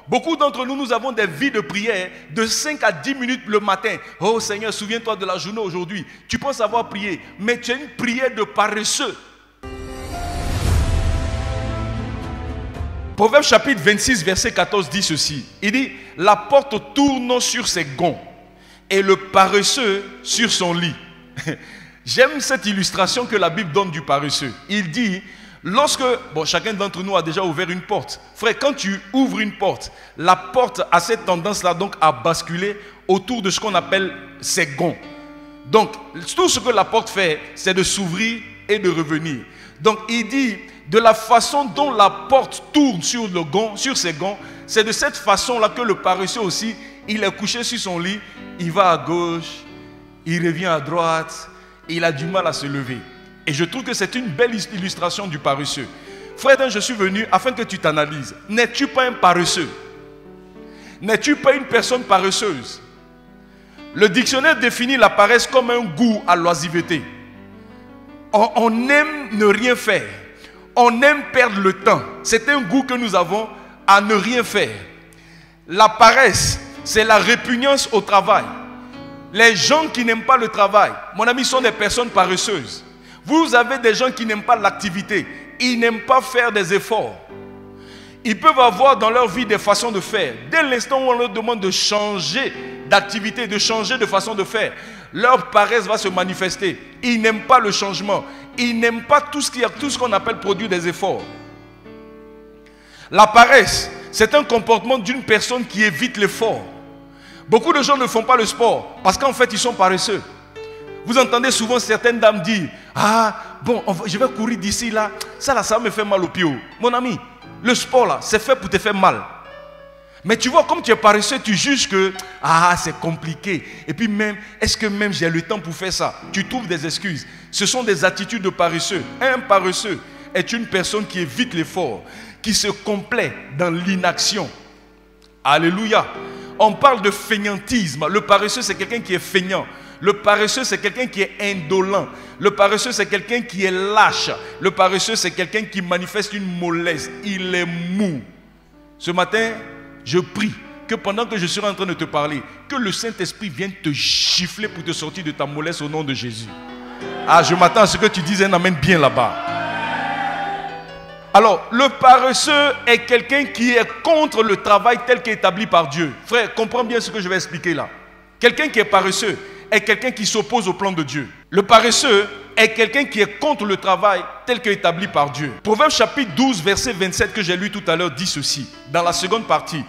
Beaucoup d'entre nous, nous avons des vies de prière de 5 à 10 minutes le matin. Oh Seigneur, souviens-toi de la journée aujourd'hui. Tu penses avoir prié, mais tu as une prière de paresseux. Proverbe chapitre 26, verset 14 dit ceci. Il dit, la porte tourne sur ses gonds et le paresseux sur son lit. J'aime cette illustration que la Bible donne du paresseux. Il dit, lorsque, chacun d'entre nous a déjà ouvert une porte. Frère, quand tu ouvres une porte, la porte a cette tendance-là donc à basculer autour de ce qu'on appelle ses gonds. Donc, tout ce que la porte fait, c'est de s'ouvrir et de revenir. Donc, il dit, de la façon dont la porte tourne sur le gond, sur ses gonds, c'est de cette façon-là que le paresseux aussi, il est couché sur son lit, il va à gauche, il revient à droite, et il a du mal à se lever. Et je trouve que c'est une belle illustration du paresseux. Frère, je suis venu afin que tu t'analyses. N'es-tu pas un paresseux? N'es-tu pas une personne paresseuse? Le dictionnaire définit la paresse comme un goût à l'oisiveté. On aime ne rien faire. On aime perdre le temps. C'est un goût que nous avons à ne rien faire. La paresse, c'est la répugnance au travail. Les gens qui n'aiment pas le travail, mon ami, sont des personnes paresseuses. Vous avez des gens qui n'aiment pas l'activité. Ils n'aiment pas faire des efforts. Ils peuvent avoir dans leur vie des façons de faire. Dès l'instant où on leur demande de changer d'activité, de changer de façon de faire, leur paresse va se manifester. Ils n'aiment pas le changement. Ils n'aiment pas tout ce qu'on appelle produire des efforts. La paresse, c'est un comportement d'une personne qui évite l'effort. Beaucoup de gens ne font pas le sport parce qu'en fait, ils sont paresseux. Vous entendez souvent certaines dames dire, je vais courir d'ici là, ça me fait mal au pied. Mon ami, le sport là, c'est fait pour te faire mal. Mais tu vois, comme tu es paresseux, tu juges que, c'est compliqué. Et puis même, est-ce que même j'ai le temps pour faire ça? Tu trouves des excuses. Ce sont des attitudes de paresseux. Un paresseux est une personne qui évite l'effort, qui se complaît dans l'inaction. Alléluia. On parle de fainéantisme. Le paresseux, c'est quelqu'un qui est feignant. Le paresseux, c'est quelqu'un qui est indolent. Le paresseux, c'est quelqu'un qui est lâche. Le paresseux, c'est quelqu'un qui manifeste une mollesse. Il est mou. Ce matin, je prie que pendant que je serai en train de te parler, que le Saint-Esprit vienne te gifler pour te sortir de ta mollesse au nom de Jésus. Je m'attends à ce que tu dises un amen bien là-bas. Alors, le paresseux est quelqu'un qui est contre le travail tel qu'établi par Dieu. Frère, comprends bien ce que je vais expliquer là. Quelqu'un qui est paresseux est quelqu'un qui s'oppose au plan de Dieu. Le paresseux est quelqu'un qui est contre le travail tel qu'établi par Dieu. Proverbe chapitre 12, verset 27 que j'ai lu tout à l'heure dit ceci, dans la seconde partie.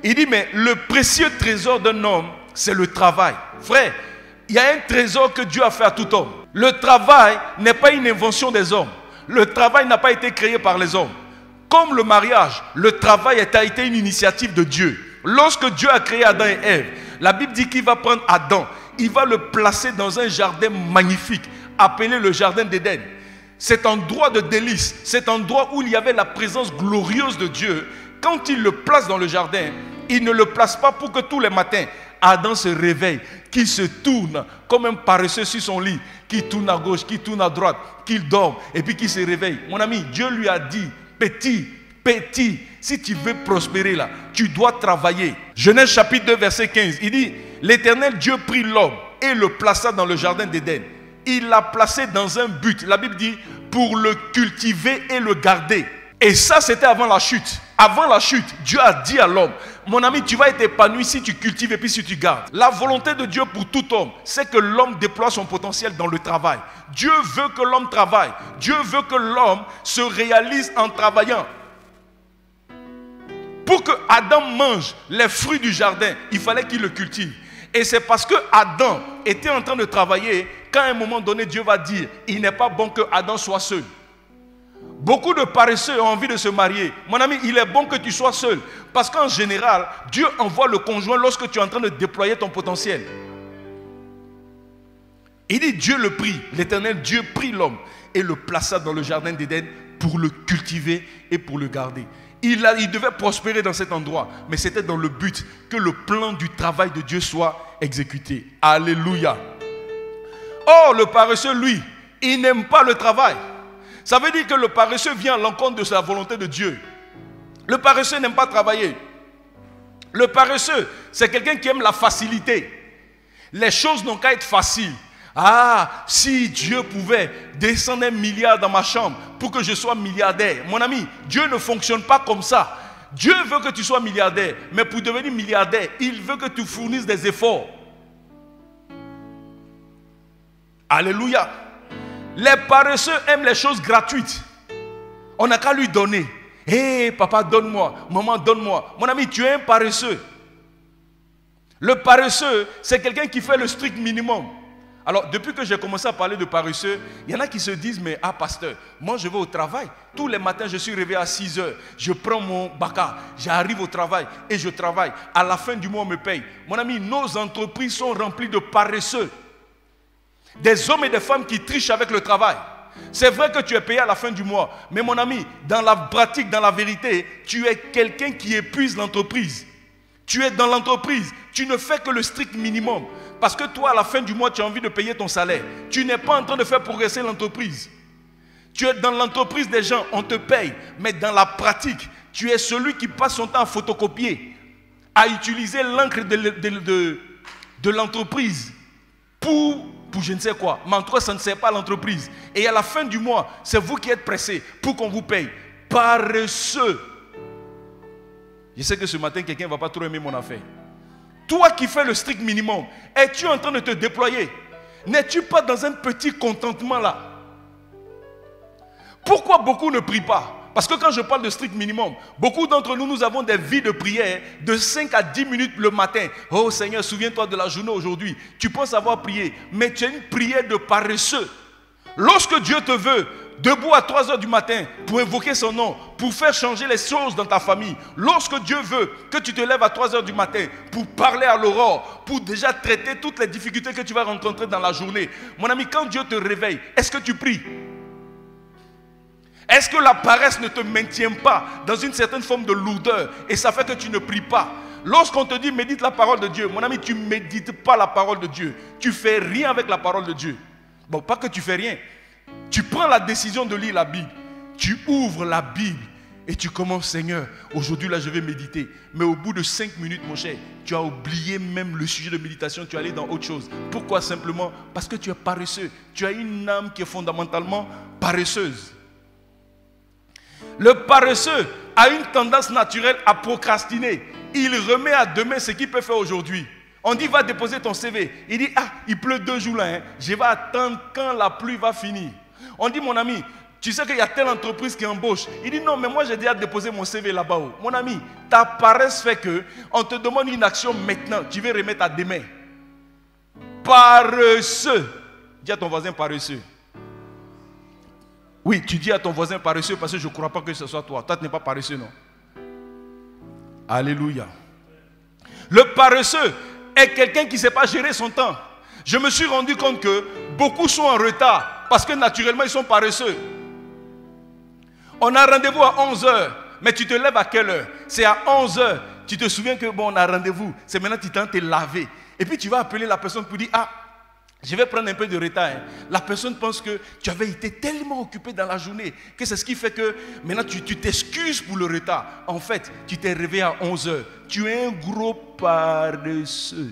Il dit, mais le précieux trésor d'un homme, c'est le travail. Frère, il y a un trésor que Dieu a fait à tout homme. Le travail n'est pas une invention des hommes. Le travail n'a pas été créé par les hommes. Comme le mariage, le travail a été une initiative de Dieu. Lorsque Dieu a créé Adam et Ève, la Bible dit qu'il va prendre Adam, il va le placer dans un jardin magnifique, appelé le jardin d'Éden. Cet endroit de délice, cet endroit où il y avait la présence glorieuse de Dieu, quand il le place dans le jardin, il ne le place pas pour que tous les matins, Adam se réveille, qu'il se tourne comme un paresseux sur son lit, qu'il tourne à gauche, qu'il tourne à droite, qu'il dorme et puis qu'il se réveille. Mon ami, Dieu lui a dit, petit, si tu veux prospérer là, tu dois travailler. Genèse chapitre 2, verset 15, il dit, l'Éternel Dieu prit l'homme et le plaça dans le jardin d'Éden. Il l'a placé dans un but, la Bible dit, pour le cultiver et le garder. Et ça, c'était avant la chute. Avant la chute, Dieu a dit à l'homme, mon ami, tu vas être épanoui si tu cultives et puis si tu gardes. La volonté de Dieu pour tout homme, c'est que l'homme déploie son potentiel dans le travail. Dieu veut que l'homme travaille. Dieu veut que l'homme se réalise en travaillant. Pour que Adam mange les fruits du jardin, il fallait qu'il le cultive. Et c'est parce que Adam était en train de travailler qu'à un moment donné, Dieu va dire, il n'est pas bon que Adam soit seul. Beaucoup de paresseux ont envie de se marier. Mon ami, il est bon que tu sois seul. Parce qu'en général, Dieu envoie le conjoint lorsque tu es en train de déployer ton potentiel. Il dit, Dieu le prit, l'Éternel Dieu prit l'homme et le plaça dans le jardin d'Éden pour le cultiver et pour le garder. Il devait prospérer dans cet endroit, mais c'était dans le but que le plan du travail de Dieu soit exécuté. Alléluia. Or, le paresseux, lui, il n'aime pas le travail. Ça veut dire que le paresseux vient à l'encontre de sa volonté de Dieu. Le paresseux n'aime pas travailler. Le paresseux, c'est quelqu'un qui aime la facilité. Les choses n'ont qu'à être faciles. Ah, si Dieu pouvait descendre 1 milliard dans ma chambre pour que je sois milliardaire. Mon ami, Dieu ne fonctionne pas comme ça. Dieu veut que tu sois milliardaire, mais pour devenir milliardaire, il veut que tu fournisses des efforts. Alléluia. Les paresseux aiment les choses gratuites. On n'a qu'à lui donner. Hé, papa, donne-moi. Maman, donne-moi. Mon ami, tu es un paresseux. Le paresseux, c'est quelqu'un qui fait le strict minimum. Alors, depuis que j'ai commencé à parler de paresseux, il y en a qui se disent, mais pasteur, moi je vais au travail. Tous les matins, je suis réveillé à 6 heures. Je prends mon baka, j'arrive au travail et je travaille. À la fin du mois, on me paye. Mon ami, nos entreprises sont remplies de paresseux. Des hommes et des femmes qui trichent avec le travail. C'est vrai que tu es payé à la fin du mois. Mais mon ami, dans la pratique, dans la vérité, tu es quelqu'un qui épuise l'entreprise. Tu es dans l'entreprise. Tu ne fais que le strict minimum. Parce que toi, à la fin du mois, tu as envie de payer ton salaire. Tu n'es pas en train de faire progresser l'entreprise. Tu es dans l'entreprise des gens, on te paye. Mais dans la pratique, tu es celui qui passe son temps à photocopier, à utiliser l'encre de l'entreprise pour je ne sais quoi. Mais en tout cas, ça ne sert pas à l'entreprise. Et à la fin du mois, c'est vous qui êtes pressé pour qu'on vous paye. Paresseux. Je sais que ce matin, quelqu'un ne va pas trop aimer mon affaire. Toi qui fais le strict minimum, es-tu en train de te déployer? N'es-tu pas dans un petit contentement là? Pourquoi beaucoup ne prient pas? Parce que quand je parle de strict minimum, beaucoup d'entre nous, nous avons des vies de prière de 5 à 10 minutes le matin. Oh Seigneur, souviens-toi de la journée aujourd'hui. Tu penses avoir prié, mais tu as une prière de paresseux. Lorsque Dieu te veut debout à 3 heures du matin pour invoquer son nom, pour faire changer les choses dans ta famille, lorsque Dieu veut que tu te lèves à 3 heures du matin pour parler à l'aurore, pour déjà traiter toutes les difficultés que tu vas rencontrer dans la journée, mon ami, quand Dieu te réveille, est-ce que tu pries? Est-ce que la paresse ne te maintient pas dans une certaine forme de lourdeur et ça fait que tu ne pries pas? Lorsqu'on te dit médite la parole de Dieu, mon ami, tu ne médites pas la parole de Dieu. Tu ne fais rien avec la parole de Dieu. Bon, pas que tu fais rien. Tu prends la décision de lire la Bible. Tu ouvres la Bible et tu commences, Seigneur, aujourd'hui là je vais méditer. Mais au bout de 5 minutes, mon cher, tu as oublié même le sujet de méditation, tu es allé dans autre chose. Pourquoi? Simplement parce que tu es paresseux. Tu as une âme qui est fondamentalement paresseuse. Le paresseux a une tendance naturelle à procrastiner. Il remet à demain ce qu'il peut faire aujourd'hui. On dit va déposer ton CV. Il dit il pleut 2 jours là. Je vais attendre quand la pluie va finir. On dit mon ami, tu sais qu'il y a telle entreprise qui embauche. Il dit non mais moi j'ai déjà déposé mon CV là-bas. Mon ami, ta paresse fait que on te demande une action maintenant. Tu veux remettre à demain. Paresseux. Dis à ton voisin paresseux. Oui, tu dis à ton voisin paresseux parce que je ne crois pas que ce soit toi. Toi, tu n'es pas paresseux, non? Alléluia. Le paresseux est quelqu'un qui ne sait pas gérer son temps. Je me suis rendu compte que beaucoup sont en retard parce que naturellement, ils sont paresseux. On a rendez-vous à 11h, mais tu te lèves à quelle heure? C'est à 11h. Tu te souviens que bon, on a rendez-vous. C'est maintenant que tu t'en t'es lavé. Et puis tu vas appeler la personne pour dire je vais prendre un peu de retard. La personne pense que tu avais été tellement occupé dans la journée que c'est ce qui fait que maintenant tu t'excuses pour le retard. En fait, tu t'es réveillé à 11h. Tu es un gros paresseux.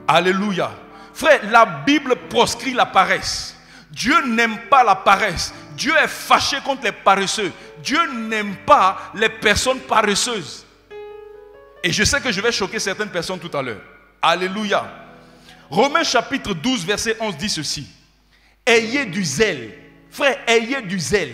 Alléluia. Frère, la Bible proscrit la paresse. Dieu n'aime pas la paresse. Dieu est fâché contre les paresseux. Dieu n'aime pas les personnes paresseuses. Et je sais que je vais choquer certaines personnes tout à l'heure. Alléluia. Romains chapitre 12, verset 11 dit ceci. Ayez du zèle. Frère, ayez du zèle.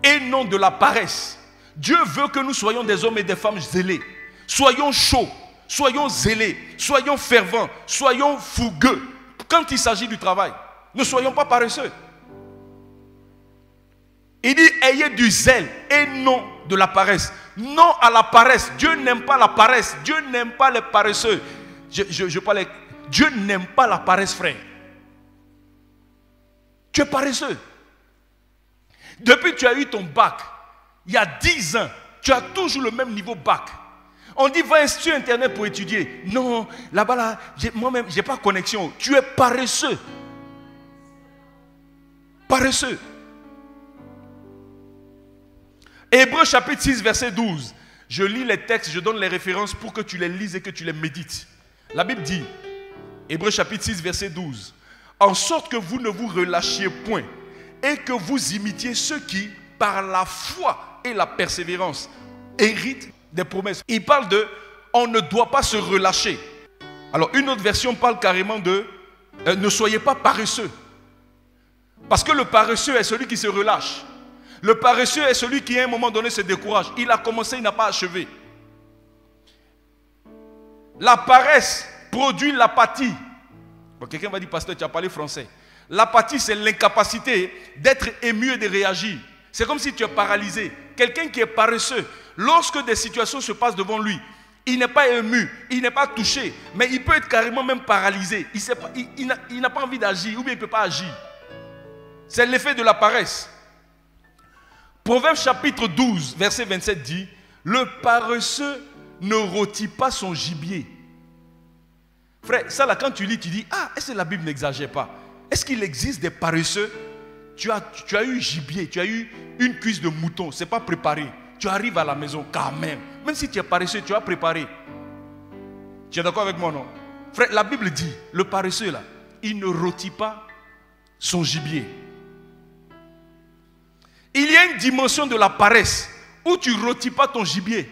Et non de la paresse. Dieu veut que nous soyons des hommes et des femmes zélés. Soyons chauds. Soyons zélés. Soyons fervents. Soyons fougueux. Quand il s'agit du travail. Ne soyons pas paresseux. Il dit ayez du zèle et non de la paresse. Non à la paresse. Dieu n'aime pas la paresse. Dieu n'aime pas les paresseux. Dieu n'aime pas la paresse, frère. Tu es paresseux. Depuis que tu as eu ton bac, il y a 10 ans, tu as toujours le même niveau bac. On dit va sur Internet pour étudier. Non, là-bas, moi-même, je n'ai pas connexion. Tu es paresseux. Paresseux. Hébreux chapitre 6, verset 12. Je lis les textes, je donne les références pour que tu les lises et que tu les médites. La Bible dit, Hébreux chapitre 6, verset 12. En sorte que vous ne vous relâchiez point et que vous imitiez ceux qui, par la foi et la persévérance, héritent des promesses. Il parle de, on ne doit pas se relâcher. Alors une autre version parle carrément de, ne soyez pas paresseux. Parce que le paresseux est celui qui se relâche. Le paresseux est celui qui à un moment donné se décourage. Il a commencé, il n'a pas achevé. La paresse produit l'apathie. Bon, quelqu'un va dire, pasteur, tu as parlé français. L'apathie, c'est l'incapacité d'être ému et de réagir. C'est comme si tu es paralysé. Quelqu'un qui est paresseux, lorsque des situations se passent devant lui, il n'est pas ému, il n'est pas touché, mais il peut être carrément même paralysé. Il n'a pas envie d'agir, ou bien il ne peut pas agir. C'est l'effet de la paresse. Proverbe chapitre 12, verset 27 dit, le paresseux ne rôtit pas son gibier. Frère, ça là, quand tu lis, tu dis, ah, est-ce que la Bible n'exagère pas? Est-ce qu'il existe des paresseux? Tu as eu gibier, tu as eu une cuisse de mouton, ce n'est pas préparé. Tu arrives à la maison quand même. Même si tu es paresseux, tu as préparé. Tu es d'accord avec moi, non? Frère, la Bible dit, le paresseux là, il ne rôtit pas son gibier. Il y a une dimension de la paresse où tu ne rôtis pas ton gibier.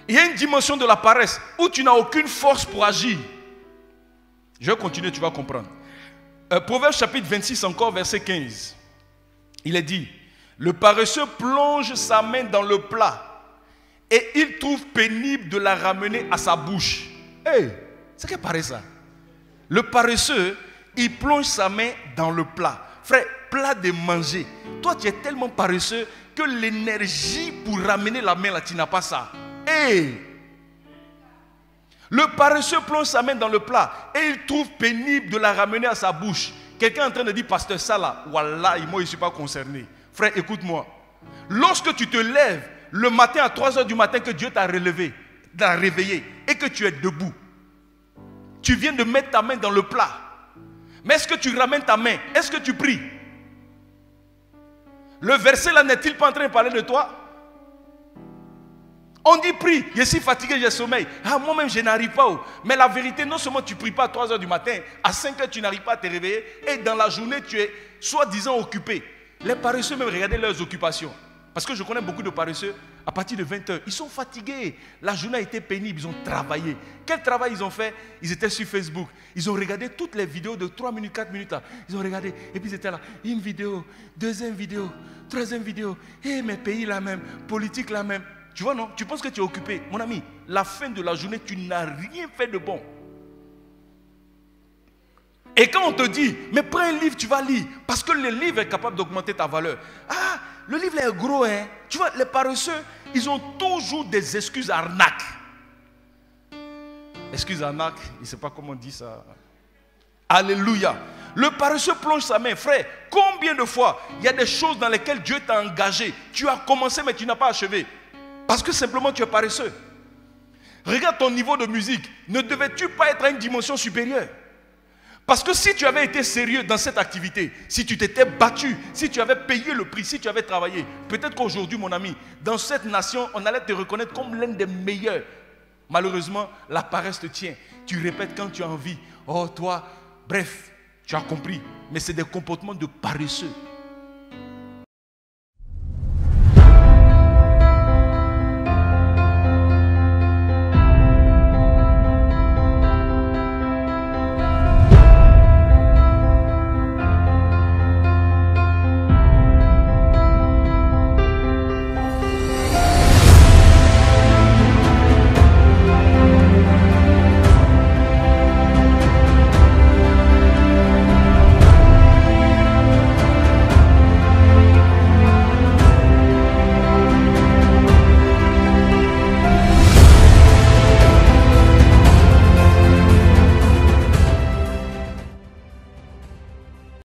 Il y a une dimension de la paresse où tu n'as aucune force pour agir. Je vais continuer, tu vas comprendre. Proverbe chapitre 26 encore, verset 15. Il est dit, le paresseux plonge sa main dans le plat et il trouve pénible de la ramener à sa bouche. Hey, c'est qu'est pareil ça? Le paresseux, il plonge sa main dans le plat. Frère, plat de manger. Toi, tu es tellement paresseux que l'énergie pour ramener la main là, tu n'as pas ça. Hey! Le paresseux plonge sa main dans le plat et il trouve pénible de la ramener à sa bouche. Quelqu'un est en train de dire, pasteur, ça là, wallah, moi je ne suis pas concerné. Frère, écoute-moi. Lorsque tu te lèves le matin à 3h du matin que Dieu t'a réveillé et que tu es debout, tu viens de mettre ta main dans le plat. Mais est-ce que tu ramènes ta main? Est-ce que tu pries? Le verset là n'est-il pas en train de parler de toi? On dit prie, je suis fatigué, j'ai sommeil. Ah, moi-même je n'arrive pas. Mais la vérité, non seulement tu ne pries pas à 3h du matin, à 5h tu n'arrives pas à te réveiller, et dans la journée tu es soi-disant occupé. Les paresseux même, regardez leurs occupations. Parce que je connais beaucoup de paresseux, à partir de 20h, ils sont fatigués. La journée a été pénible, ils ont travaillé. Quel travail ils ont fait? Ils étaient sur Facebook. Ils ont regardé toutes les vidéos de 3 minutes, 4 minutes. Là. Ils ont regardé, et puis ils étaient là. Une vidéo, deuxième vidéo, troisième vidéo. Et mes pays là même, politique là même. Tu vois non? Tu penses que tu es occupé. Mon ami, la fin de la journée, tu n'as rien fait de bon. Et quand on te dit, mais prends un livre, tu vas lire. Parce que le livre est capable d'augmenter ta valeur. Ah, le livre est gros, hein. Tu vois, les paresseux, ils ont toujours des excuses arnaques. Excuses arnaques, je ne sais pas comment on dit ça. Alléluia. Le paresseux plonge sa main. Frère, combien de fois il y a des choses dans lesquelles Dieu t'a engagé. Tu as commencé, mais tu n'as pas achevé. Parce que simplement tu es paresseux. Regarde ton niveau de musique. Ne devais-tu pas être à une dimension supérieure? Parce que si tu avais été sérieux dans cette activité, si tu t'étais battu, si tu avais payé le prix, si tu avais travaillé, peut-être qu'aujourd'hui, mon ami, dans cette nation, on allait te reconnaître comme l'un des meilleurs. Malheureusement, la paresse te tient. Tu répètes quand tu as envie. Oh, toi, bref, tu as compris. Mais c'est des comportements de paresseux.